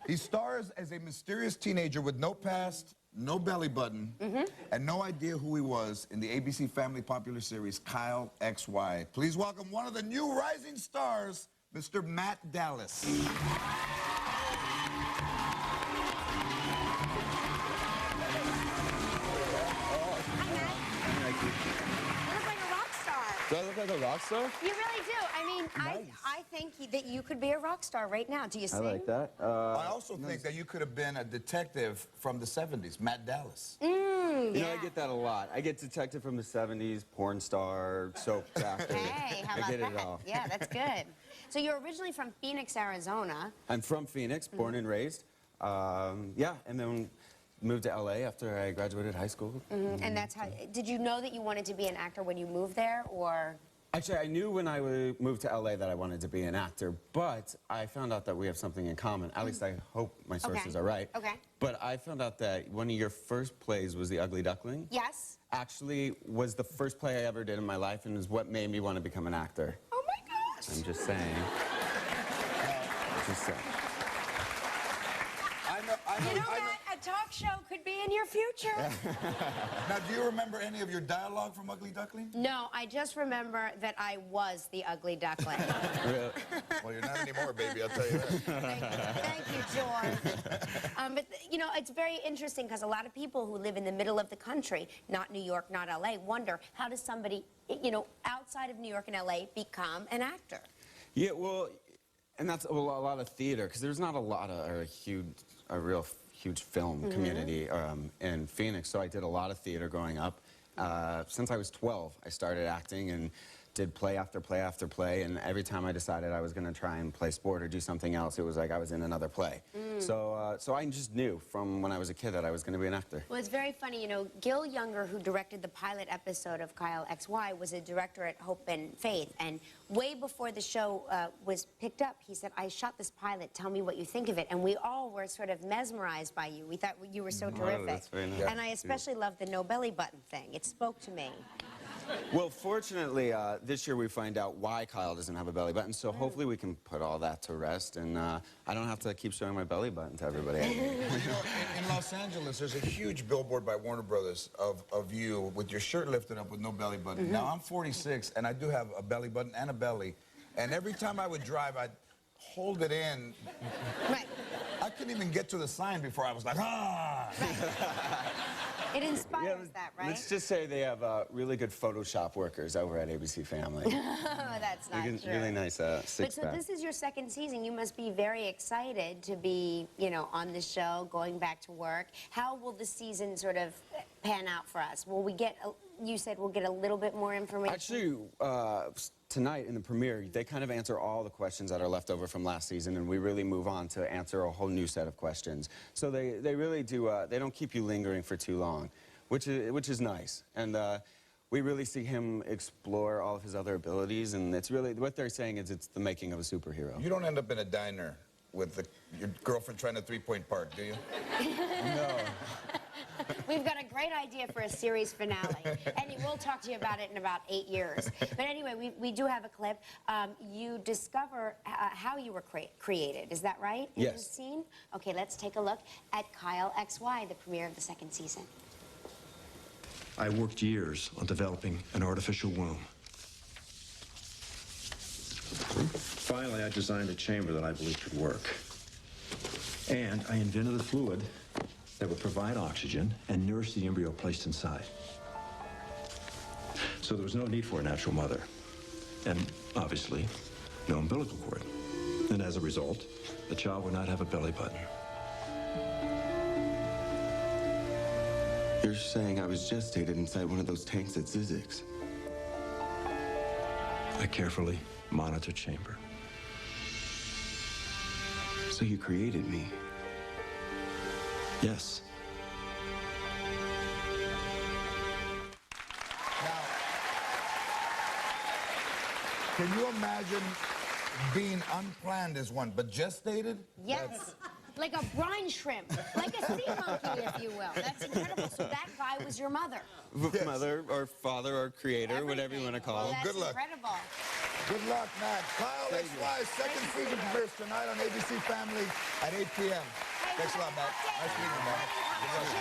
He stars as a mysterious teenager with no past, no belly button, and no idea who he was in the ABC Family popular series Kyle XY. Please welcome one of the new rising stars, Mr. Matt Dallas. Do I look like a rock star? You really do. I mean, Nice. I think that you could be a rock star right now. Do you sing? I like that. I also think that you could have been a detective from the 70s, Matt Dallas. You know, I get that a lot. I get detective from the 70s, porn star, soap actor. Hey, how about I get that? it all. Yeah, that's good. So you're originally from Phoenix, Arizona. I'm from Phoenix, born and raised. Yeah, and then moved to LA after I graduated high school. And that's how, did you know that you wanted to be an actor when you moved there, or? Actually, I knew when I moved to LA that I wanted to be an actor, but I found out that we have something in common. At least I hope my sources are right. Okay. But I found out that one of your first plays was The Ugly Duckling. Yes. Actually, was the first play I ever did in my life and is what made me want to become an actor. Oh my gosh. I'm just saying. Just saying. You know what? A talk show could be in your future. Now, do you remember any of your dialogue from Ugly Duckling? No, I just remember that I was the ugly duckling. Really? Well, you're not anymore, baby, I'll tell you that. Thank you, George. But, you know, it's very interesting because a lot of people who live in the middle of the country, not New York, not LA, wonder how does somebody, you know, outside of New York and LA become an actor? Yeah, well, and that's a lot of theater, because there's not a lot of, or a real huge film community in Phoenix, so I did a lot of theater growing up. Since I was 12, I started acting and did play after play after play, and every time I decided I was going to try and play sport or do something else, it was like I was in another play. So I just knew from when I was a kid that I was going to be an actor. Well, it's very funny, you know, Gil Younger, who directed the pilot episode of Kyle XY, was a director at Hope and Faith, and way before the show was picked up, he said, I shot this pilot, tell me what you think of it. And we all were sort of mesmerized by you. We thought you were so terrific. That's very nice. And I especially loved the no belly button thing. It spoke to me. Well, fortunately, this year we find out why Kyle doesn't have a belly button, so hopefully we can put all that to rest, and I don't have to keep showing my belly button to everybody. Well, you know, in Los Angeles, there's a huge billboard by Warner Brothers of you with your shirt lifted up with no belly button. Now, I'm 46, and I do have a belly button and a belly, and every time I would drive, I'd hold it in. Right. I couldn't even get to the sign before I was like, ah! It inspires that, right? Let's just say they have really good Photoshop workers over at ABC Family. That's not true. Really nice But six-pack. so this is your second season. You must be very excited to be, you know, on the show, going back to work. How will the season sort of pan out for us? Will we get, you said we'll get a little bit more information? Actually, tonight in the premiere, they kind of answer all the questions that are left over from last season, and we really move on to answer a whole new set of questions. So they really do, they don't keep you lingering for too long, which is nice. And we really see him explore all of his other abilities, and it's really, what they're saying is it's the making of a superhero. You don't end up in a diner with your girlfriend trying to three-point park, do you? No. We've got a great idea for a series finale, and we'll talk to you about it in about 8 years. But anyway, we do have a clip. You discover how you were created. Is that right? In Yes. this scene? Okay, let's take a look at Kyle XY, the premiere of the second season. I worked years on developing an artificial womb. Finally, I designed a chamber that I believed could work. And I invented a fluid that would provide oxygen and nourish the embryo placed inside. So there was no need for a natural mother. And obviously, no umbilical cord. And as a result, the child would not have a belly button. You're saying I was gestated inside one of those tanks at Zizix? A carefully monitored chamber. So you created me? Yes. Now, can you imagine being unplanned as one, but gestated? Yes. like a brine shrimp, like a sea monkey, if you will. That's incredible. So that guy was your mother. Yes. Mother or father or creator, whatever you want to call Well, it. that's good luck. incredible. Good luck, Matt. Kyle XY, second season premieres tonight on ABC Family at 8 p.m. Thanks a lot, Matt. Nice meeting you, man. Good luck.